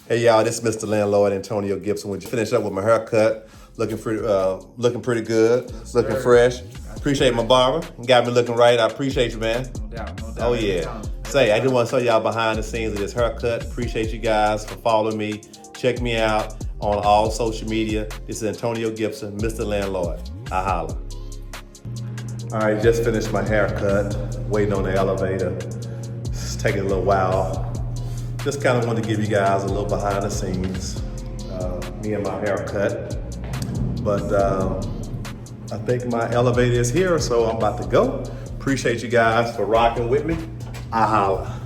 Hey y'all, this is Mr. Landlord Antonio Gibson. Would you finish up with my haircut? Looking pretty good, looking fresh. Appreciate my barber. Got me looking right. I appreciate you, man. No doubt. Oh yeah. I just want to show y'all behind the scenes of this haircut. Appreciate you guys for following me. Check me out on all social media. This is Antonio Gibson, Mr. Landlord. I holla. All right, just finished my haircut. Waiting on the elevator. It's taking a little while. Just kind of wanted to give you guys a little behind the scenes, me and my haircut. But I think my elevator is here, so I'm about to go. Appreciate you guys for rocking with me. I holla.